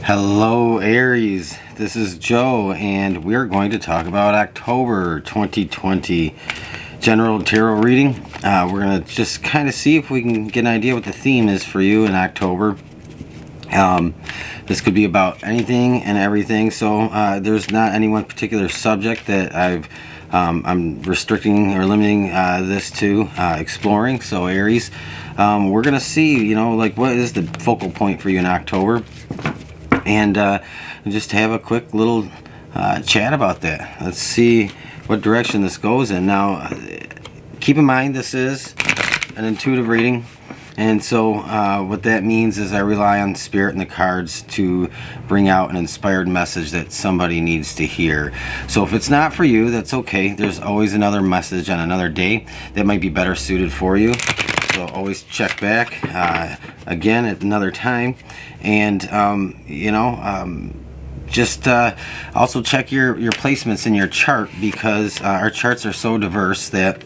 Hello Aries, this is Joe and we're going to talk about October 2020 general tarot reading. We're going to just kind of see if we can get an idea what the theme is for you in October. This could be about anything and everything, so there's not any one particular subject that I'm restricting or limiting this to exploring. So Aries, we're going to see, like what is the focal point for you in October, and just have a quick little chat about that. Let's see what direction this goes in. Now, keep in mind this is an intuitive reading, and so what that means is I rely on Spirit and the cards to bring out an inspired message that somebody needs to hear. So if it's not for you, that's okay. There's always another message on another day that might be better suited for you. So always check back again at another time, and just also check your placements in your chart, because our charts are so diverse that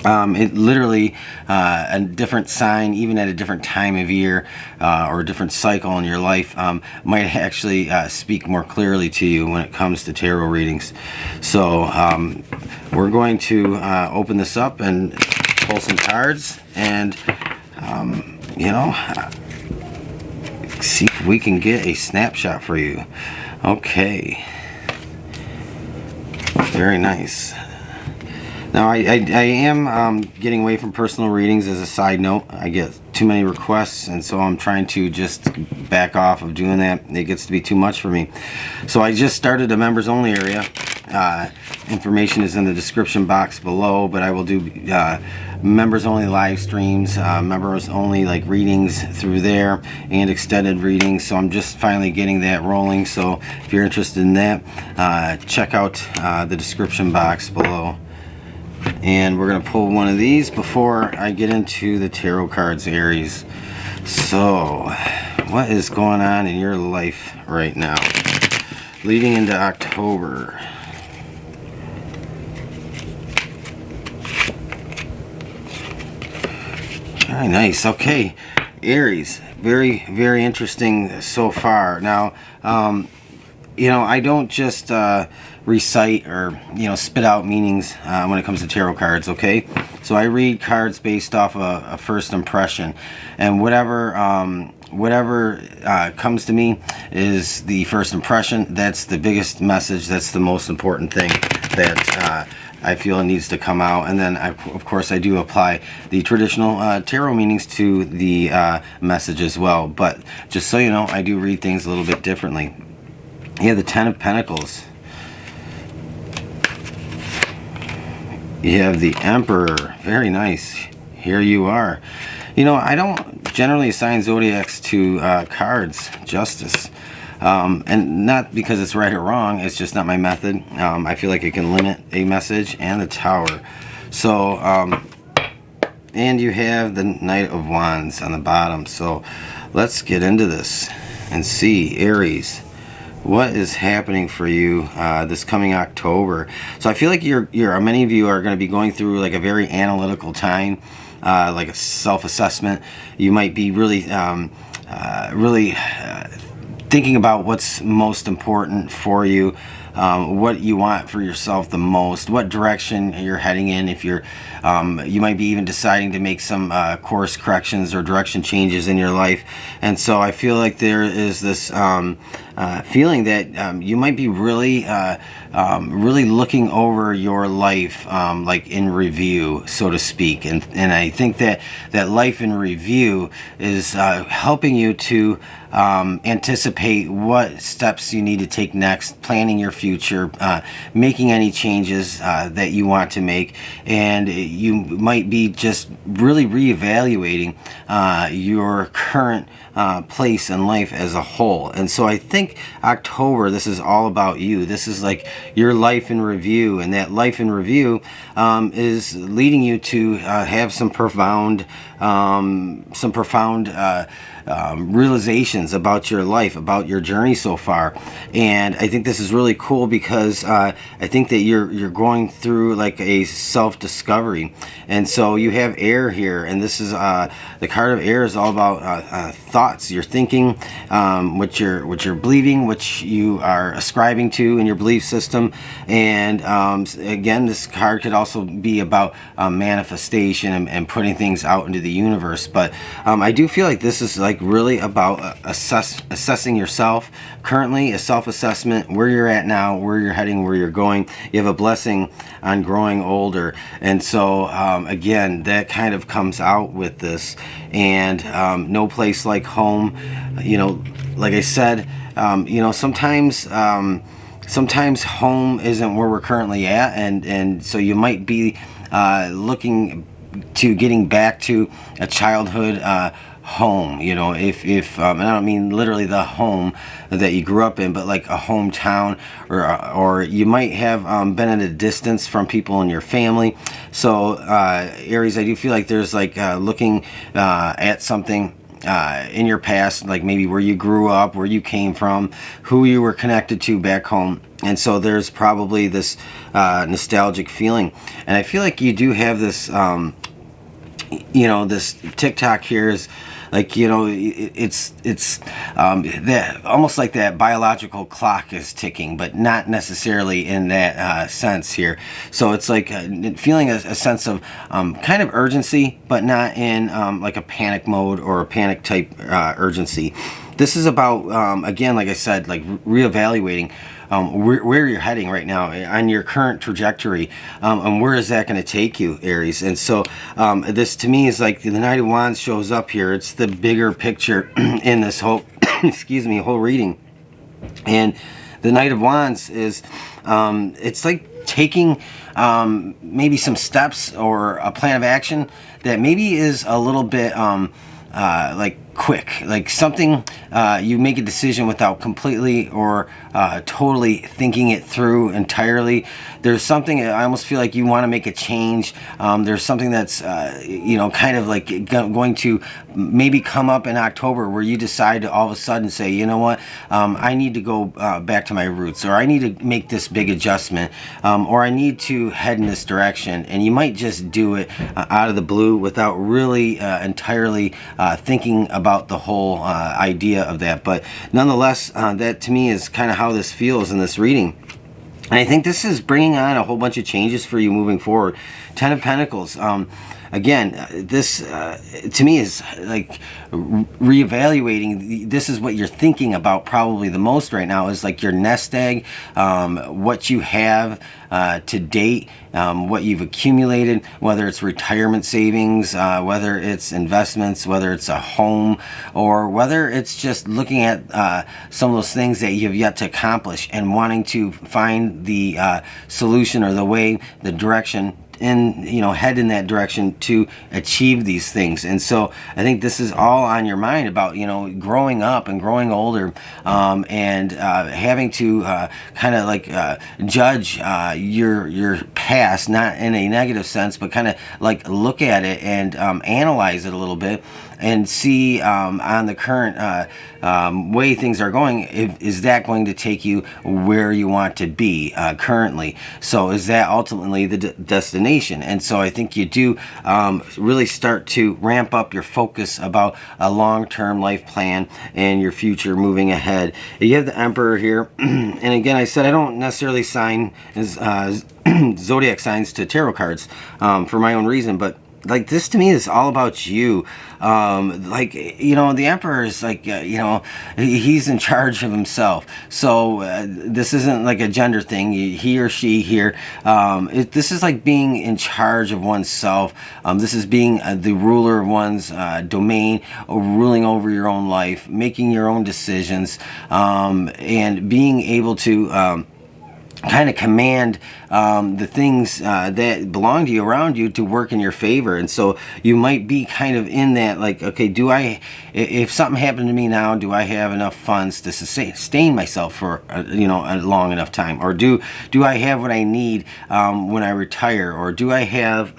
it literally a different sign, even at a different time of year or a different cycle in your life, might actually speak more clearly to you when it comes to tarot readings. So we're going to open this up and pull some cards and see if we can get a snapshot for you. Okay, very nice. Now I am getting away from personal readings. As a side note, I get too many requests, and so I'm trying to just back off of doing that. It gets to be too much for me. So I just started a members only area. Information is in the description box below, but I will do members only live streams, members only like readings through there, and extended readings. So I'm just finally getting that rolling. So if you're interested in that, check out the description box below. And we're going to pull one of these before I get into the tarot cards, Aries. So, what is going on in your life right now, leading into October? Very nice. Okay, Aries, very, very interesting so far. Now, I don't just recite or spit out meanings when it comes to tarot cards. Okay, so I read cards based off a first impression, and whatever comes to me is the first impression. That's the biggest message. That's the most important thing that I feel it needs to come out. And then of course I do apply the traditional tarot meanings to the message as well. But just so you know, I do read things a little bit differently. Yeah, the Ten of Pentacles. You have the Emperor. Very nice. Here you are. I don't generally assign zodiacs to cards, Justice. And not because it's right or wrong, it's just not my method. I feel like it can limit a message. And the Tower. So, and you have the Knight of Wands on the bottom. So let's get into this and see, Aries, what is happening for you this coming October. So I feel like many of you are going to be going through like a very analytical time, like a self-assessment. You might be really thinking about what's most important for you, what you want for yourself the most, what direction you're heading in. If you might be even deciding to make some course corrections or direction changes in your life. And so I feel like there is this feeling that you might be really looking over your life, like in review, so to speak. And I think that life in review is helping you to anticipate what steps you need to take next, planning your future, making any changes that you want to make. And you might be just really reevaluating your current place in life as a whole. And so I think October, this is all about you. This is like your life in review, and that life in review is leading you to have some profound realizations about your life, about your journey so far. And I think this is really cool because I think that you're going through like a self-discovery. And so you have air here, and this is the card of air is all about thoughts, your thinking, what you're believing, what you are ascribing to in your belief system. And again, this card could also be about manifestation and putting things out into the universe. But I do feel like this is like really about assessing yourself currently, a self-assessment, where you're at now, where you're heading, where you're going. You have a blessing on growing older. And so again, that kind of comes out with this. And no place like home. You know, like I said, you know, sometimes home isn't where we're currently at, and so you might be looking to getting back to a childhood home. You know, if and I don't mean literally the home that you grew up in, but like a hometown, or you might have been at a distance from people in your family. So Aries, I do feel like there's like looking at something in your past, like maybe where you grew up, where you came from, who you were connected to back home. And so there's probably this nostalgic feeling. And I feel like you do have this, you know, this TikTok here is like, you know, it's that almost like that biological clock is ticking, but not necessarily in that sense here. So it's like feeling a sense of kind of urgency, but not in like a panic mode or a panic type urgency. This is about, again, like I said, like reevaluating where you're heading right now on your current trajectory, and where is that going to take you, Aries? And so this to me is like the Knight of Wands shows up here. It's the bigger picture in this whole excuse me, whole reading. And the Knight of Wands is it's like taking maybe some steps or a plan of action that maybe is a little bit like quick, like something you make a decision without completely or totally thinking it through entirely. There's something I almost feel like you want to make a change. There's something that's you know, kind of like going to maybe come up in October where you decide to all of a sudden say, you know what, I need to go back to my roots, or I need to make this big adjustment, or I need to head in this direction. And you might just do it out of the blue without really entirely thinking about the whole idea of that. But nonetheless, that to me is kind of how this feels in this reading. And I think this is bringing on a whole bunch of changes for you moving forward. Ten of Pentacles. Again, this to me is like reevaluating. This is what you're thinking about probably the most right now, is like your nest egg, what you have to date, what you've accumulated, whether it's retirement savings, whether it's investments, whether it's a home, or whether it's just looking at some of those things that you have yet to accomplish and wanting to find the solution or the way, the direction, and you know, head in that direction to achieve these things. And so I think this is all on your mind about, you know, growing up and growing older, and having to kind of like judge your past, not in a negative sense, but kind of like look at it and analyze it a little bit and see on the current way things are going, is that going to take you where you want to be currently? So is that ultimately the destination? And so I think you do really start to ramp up your focus about a long-term life plan and your future moving ahead. You have the Emperor here, and again, I said I don't necessarily sign as zodiac signs to tarot cards for my own reason, but like this to me is all about you. Like, you know, the Emperor is like, you know, he's in charge of himself. So this isn't like a gender thing, he or she here. This is like being in charge of oneself. This is being the ruler of one's domain, ruling over your own life, making your own decisions, and being able to kind of command the things that belong to you, around you, to work in your favor. And so you might be kind of in that, like, okay, if something happened to me now, do I have enough funds to sustain myself for you know, a long enough time? Or do I have what I need when I retire? Or do I have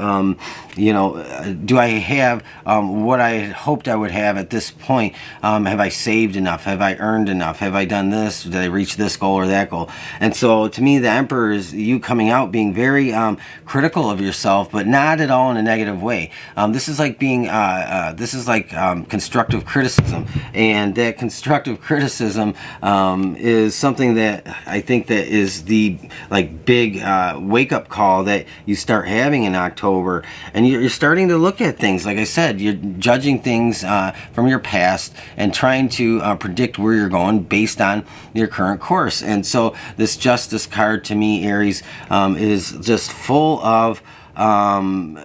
you know, do I have what I had hoped I would have at this point? Have I saved enough? Have I earned enough? Have I done this? Did I reach this goal or that goal? And so to me, the Emperor is you coming out being very critical of yourself, but not at all in a negative way. This is like being constructive criticism, and that constructive criticism is something that I think that is the big wake up call that you start having in October, and you're starting to look at things. Like I said, you're judging things from your past and trying to predict where you're going based on your current course. And so this Justice card to me, Aries, is just full of some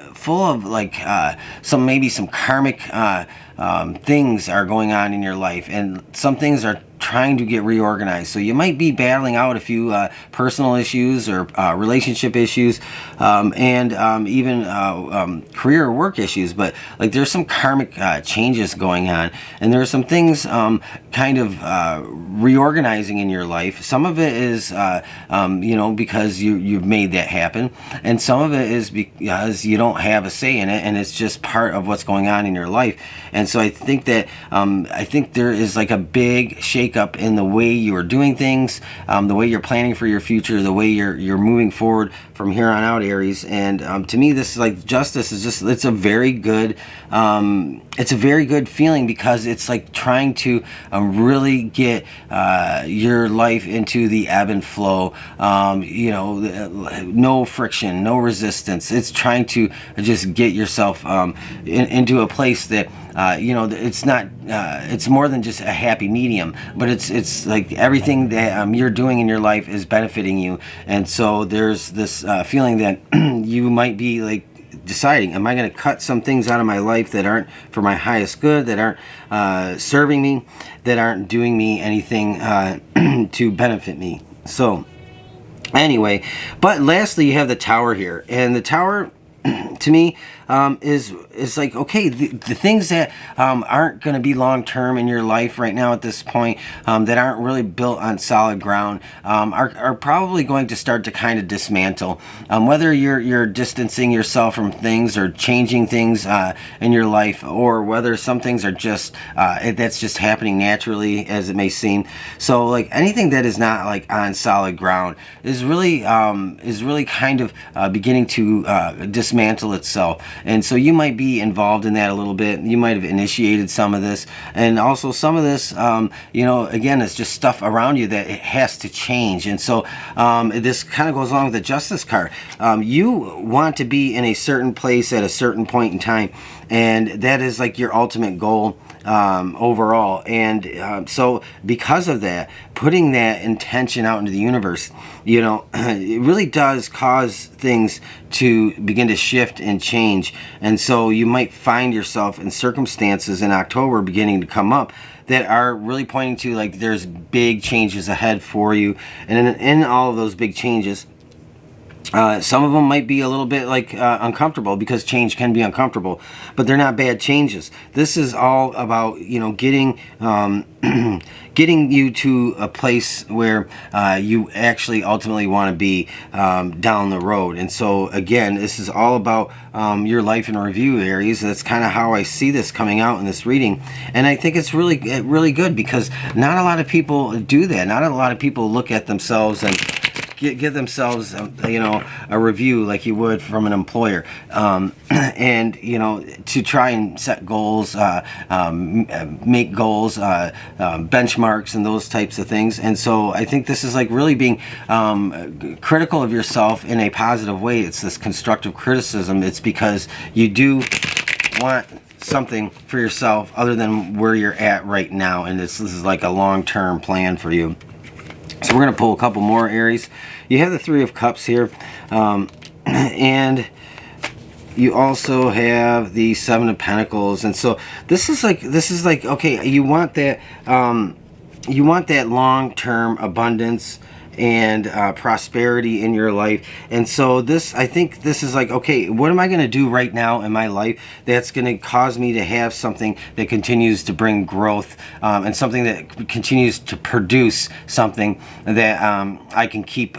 karmic things are going on in your life, and some things are trying to get reorganized. So you might be battling out a few personal issues or relationship issues, and even career or work issues. But there's some karmic changes going on, and there are some things kind of reorganizing in your life. Some of it is because you've made that happen, and some of it is because you don't have a say in it, and it's just part of what's going on in your life. And so I think that there is a big shake up in the way you are doing things, the way you're planning for your future, the way you're moving forward from here on out, Aries. And to me, this is Justice is just, it's a very good feeling, because it's trying to really get your life into the ebb and flow, no friction, no resistance. It's trying to just get yourself into a place that it's not it's more than just a happy medium, but it's everything that you're doing in your life is benefiting you. And so there's this feeling that you might be deciding, am I going to cut some things out of my life that aren't for my highest good, that aren't serving me, that aren't doing me anything to benefit me. So anyway, but lastly, you have the Tower here, and the Tower to me is okay, the things that aren't going to be long term in your life right now at this point, that aren't really built on solid ground, are probably going to start to kind of dismantle. Whether you're distancing yourself from things or changing things in your life, or whether some things are just that's just happening naturally, as it may seem. So anything that is not on solid ground is really kind of beginning to dismantle itself. And so you might be involved in that a little bit. You might have initiated some of this, and also some of this, again, it's just stuff around you that it has to change. And so this kind of goes along with the Justice card. You want to be in a certain place at a certain point in time, and that is your ultimate goal overall. And so because of that, putting that intention out into the universe, it really does cause things to begin to shift and change. And so you might find yourself in circumstances in October beginning to come up that are really pointing to there's big changes ahead for you. And in all of those big changes, some of them might be a little bit uncomfortable, because change can be uncomfortable, but they're not bad changes. This is all about getting getting you to a place where you actually ultimately want to be down the road. And so again, this is all about your life in review, Aries. That's kind of how I see this coming out in this reading, and I think it's really good, because not a lot of people do that. Not a lot of people look at themselves and give themselves a review like you would from an employer, and to try and set goals, make goals, benchmarks, and those types of things. And so I think this is really being critical of yourself in a positive way. It's this constructive criticism. It's because you do want something for yourself other than where you're at right now, and this is a long-term plan for you. So we're going to pull a couple more, Aries. You have the Three of Cups here, and you also have the Seven of Pentacles. And so this is okay, you want that long-term abundance and prosperity in your life. And so this, I think this is okay, what am I going to do right now in my life that's going to cause me to have something that continues to bring growth, and something that continues to produce something that I can keep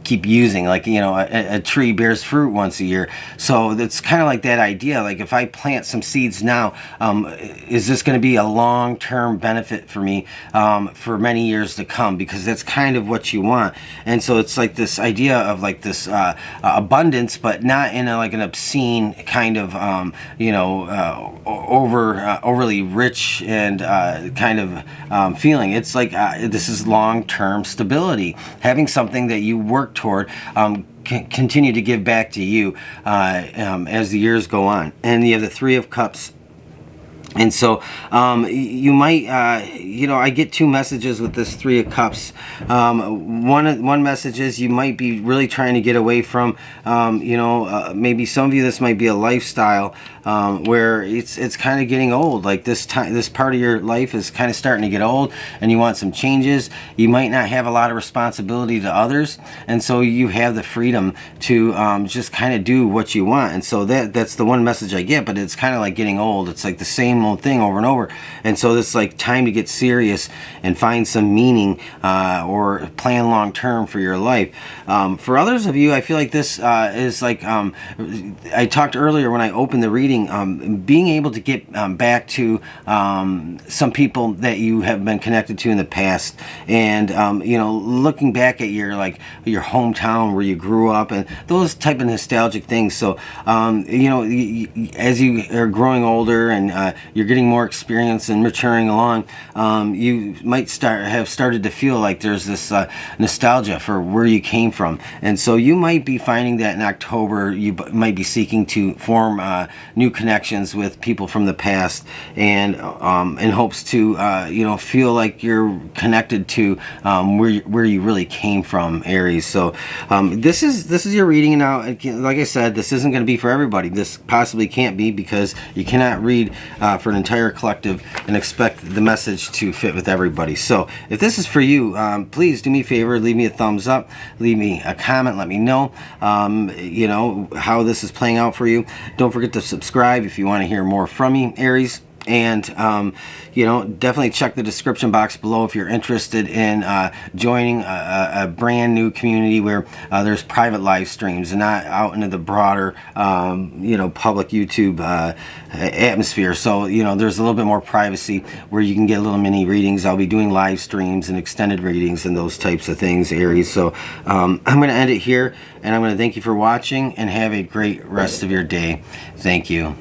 keep using. A tree bears fruit once a year. So that's kind of that idea. If I plant some seeds now, is this going to be a long-term benefit for me for many years to come? come, because that's kind of what you want. And so it's like this idea of like this abundance, but not in like an obscene kind of overly rich and kind of feeling. It's like this is long-term stability, having something that you work toward, continue to give back to you as the years go on. And you have the Three of Cups. And so you might, I get two messages with this Three of Cups. One message is you might be really trying to get away from, maybe some of you, this might be a lifestyle where it's kind of getting old. Like this part of your life is kind of starting to get old, and you want some changes. You might not have a lot of responsibility to others, and so you have the freedom to just kind of do what you want. And so that's the one message I get. But it's kind of like getting old. It's like the same old thing over and over. And so it's like time to get serious and find some meaning or plan long term for your life. For others of you, I feel like this is like I talked earlier when I opened the reading, being able to get back to some people that you have been connected to in the past, and looking back at your hometown where you grew up and those type of nostalgic things. So as you are growing older and you're getting more experience and maturing along, you might have started to feel like there's this nostalgia for where you came from. And so you might be finding that in October you might be seeking to form new connections with people from the past, and in hopes to feel like you're connected to where you really came from, Aries. So this is your reading. Now, like I said, this isn't going to be for everybody. This possibly can't be, because you cannot read for an entire collective and expect the message to fit with everybody. So if this is for you, please do me a favor, leave me a thumbs up, leave me a comment, let me know how this is playing out for you. Don't forget to subscribe if you want to hear more from me, Aries. And definitely check the description box below if you're interested in joining a brand new community where there's private live streams and not out into the broader public YouTube atmosphere. So there's a little bit more privacy where you can get little mini readings. I'll be doing live streams and extended readings and those types of things, Aries. So I'm going to end it here, and I'm going to thank you for watching, and have a great rest of your day. Thank you.